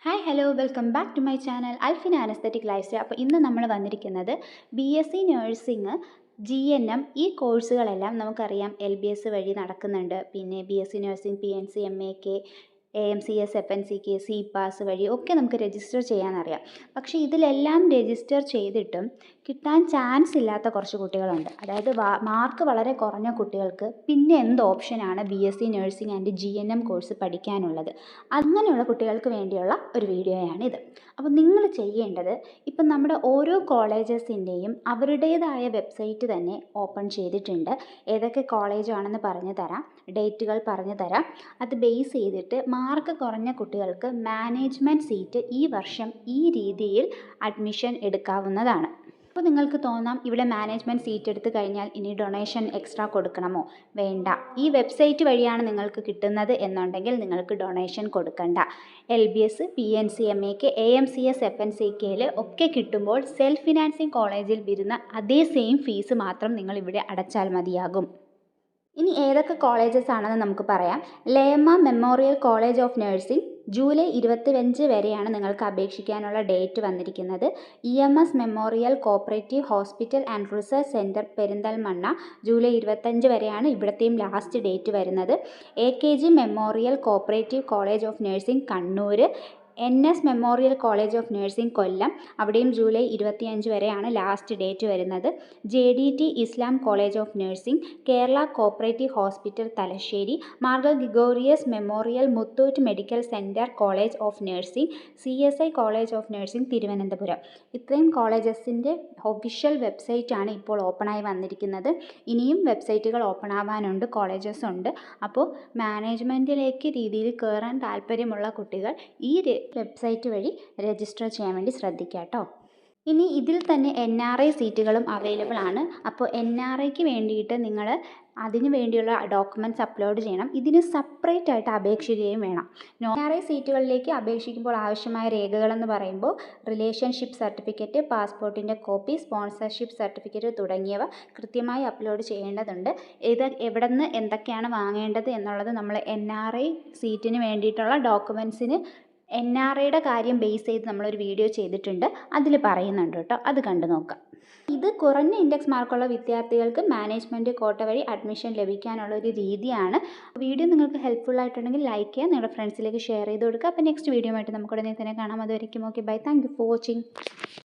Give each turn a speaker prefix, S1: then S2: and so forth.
S1: Hi hello welcome back to my channel Alfina an aesthetic lifestyle. അപ്പോൾ ഇന്ന് നമ്മൾ വന്നിരിക്കുന്നത് BSc നഴ്സിംഗ് GNM ഈ കോഴ്സുകളെല്ലാം നമുക്കറിയാം LBS വഴി നടക്കുന്നുണ്ട്. പിന്നെ BSc nursing PNC MAK AMCS FNCK CPAS വഴി ഒക്കെ നമുക്ക് രജിസ്റ്റർ ചെയ്യാനറിയാം. പക്ഷേ ഇതിലെല്ലാം രജിസ്റ്റർ ചെയ്തിട്ടും കിട്ടാൻ ചാൻസ് ഇല്ലാത്ത കുറച്ച് കുട്ടികളുണ്ട്. അതായത് മാർക്ക് വളരെ കുറഞ്ഞ കുട്ടികൾക്ക് പിന്നെ എന്ത് ഓപ്ഷനാണ് BSc nursing and GNM course പഠിക്കാനുള്ളത്? അങ്ങനെയുള്ള കുട്ടികൾക്ക് വേണ്ടിയുള്ള ഒരു വീഡിയോയാണിത്. അപ്പോൾ നിങ്ങൾ ചെയ്യേണ്ടത്, ഇപ്പം നമ്മുടെ ഓരോ കോളേജസിൻ്റെയും അവരുടേതായ വെബ്സൈറ്റ് തന്നെ ഓപ്പൺ ചെയ്തിട്ടുണ്ട്. ഏതൊക്കെ കോളേജാണെന്ന് പറഞ്ഞു തരാം, ഡേറ്റുകൾ പറഞ്ഞു തരാം. അത് ബേസ് ചെയ്തിട്ട് മാർക്ക് കുറഞ്ഞ കുട്ടികൾക്ക് മാനേജ്മെൻറ്റ് സീറ്റ് ഈ വർഷം ഈ രീതിയിൽ അഡ്മിഷൻ എടുക്കാവുന്നതാണ്. അപ്പോൾ നിങ്ങൾക്ക് തോന്നാം, ഇവിടെ മാനേജ്മെൻറ്റ് സീറ്റ് എടുത്തു കഴിഞ്ഞാൽ ഇനി ഡൊണേഷൻ എക്സ്ട്രാ കൊടുക്കണമോ? വേണ്ട. ഈ വെബ്സൈറ്റ് വഴിയാണ് നിങ്ങൾക്ക് കിട്ടുന്നത് എന്നുണ്ടെങ്കിൽ നിങ്ങൾക്ക് ഡൊണേഷൻ കൊടുക്കണ്ട. LBS PNC MAK AMCS FNCK ഒക്കെ കിട്ടുമ്പോൾ സെൽഫ് ഫിനാൻസിങ് കോളേജിൽ വരുന്ന അതേ സെയിം ഫീസ് മാത്രം നിങ്ങൾ ഇവിടെ അടച്ചാൽ മതിയാകും. ഇനി ഏതൊക്കെ കോളേജസ് ആണെന്ന് നമുക്ക് പറയാം. ലേമ memorial college of nursing July 25 വരെയാണ് നിങ്ങൾക്ക് അപേക്ഷിക്കാനുള്ള ഡേറ്റ് വന്നിരിക്കുന്നത്. EMS memorial cooperative hospital and research centre Perinthalmanna July 25 വരെയാണ് ഇവിടത്തെയും ലാസ്റ്റ് ഡേറ്റ് വരുന്നത്. AKG memorial cooperative college of nursing Kannur, NS memorial college of nursing Kollam, അവിടെയും ജൂലൈ 25 വരെയാണ് ലാസ്റ്റ് ഡേറ്റ് വരുന്നത്. JDT Islam college of nursing Kerala cooperative hospital Thalassery, മാർഗ Gregorios memorial Muthoot medical centre college of nursing, CSI college of nursing Thiruvananthapuram. ഇത്രയും കോളേജസിൻ്റെ official വെബ്സൈറ്റാണ് ഇപ്പോൾ ഓപ്പണായി വന്നിരിക്കുന്നത്. ഇനിയും വെബ്സൈറ്റുകൾ ഓപ്പൺ ആവാനുണ്ട്, കോളേജസ് ഉണ്ട്. അപ്പോൾ മാനേജ്മെൻറ്റിലേക്ക് രീതിയിൽ കയറാൻ താല്പര്യമുള്ള കുട്ടികൾ ഈ വെബ്സൈറ്റ് വഴി രജിസ്റ്റർ ചെയ്യാൻ വേണ്ടി ശ്രദ്ധിക്കുക കേട്ടോ. ഇനി ഇതിൽ തന്നെ NRI സീറ്റുകളും അവൈലബിൾ ആണ്. അപ്പോൾ NRIക്ക് വേണ്ടിയിട്ട് നിങ്ങൾ അതിന് വേണ്ടിയുള്ള ഡോക്യുമെൻറ്റ്സ് അപ്ലോഡ് ചെയ്യണം. ഇതിന് സെപ്പറേറ്റ് ആയിട്ട് അപേക്ഷിക്കുകയും വേണം. NRI സീറ്റുകളിലേക്ക് അപേക്ഷിക്കുമ്പോൾ ആവശ്യമായ രേഖകളെന്ന് പറയുമ്പോൾ റിലേഷൻഷിപ്പ് സർട്ടിഫിക്കറ്റ്, പാസ്പോർട്ടിൻ്റെ കോപ്പി, സ്പോൺസർഷിപ്പ് സർട്ടിഫിക്കറ്റ് തുടങ്ങിയവ കൃത്യമായി അപ്ലോഡ് ചെയ്യേണ്ടതുണ്ട്. ഇത് എവിടെ നിന്ന് എന്തൊക്കെയാണ് വാങ്ങേണ്ടത് എന്നുള്ളത് നമ്മൾ NRI സീറ്റിന് വേണ്ടിയിട്ടുള്ള ഡോക്യുമെൻറ്റ്സിന് NRIയുടെ കാര്യം ബേസ് ചെയ്ത് നമ്മളൊരു വീഡിയോ ചെയ്തിട്ടുണ്ട്, അതിൽ പറയുന്നുണ്ട് കേട്ടോ. അത് കണ്ടു നോക്കാം. ഇത് കുറഞ്ഞ ഇൻഡെക്സ് മാർക്കുള്ള വിദ്യാർത്ഥികൾക്ക് മാനേജ്മെൻറ്റ് കോട്ട വഴി അഡ്മിഷൻ ലഭിക്കാനുള്ള ഒരു രീതിയാണ്. വീഡിയോ നിങ്ങൾക്ക് ഹെൽപ്ഫുൾ ആയിട്ടുണ്ടെങ്കിൽ ലൈക്ക് ചെയ്യുക, നിങ്ങളുടെ ഫ്രണ്ട്സിലേക്ക് ഷെയർ ചെയ്ത് കൊടുക്കുക. അപ്പോൾ നെക്സ്റ്റ് വീഡിയോ ആയിട്ട് നമുക്ക് ഉടനെ തന്നെ കാണാം. അതുവരെയ്ക്കും okay, bye. Thank you for watching.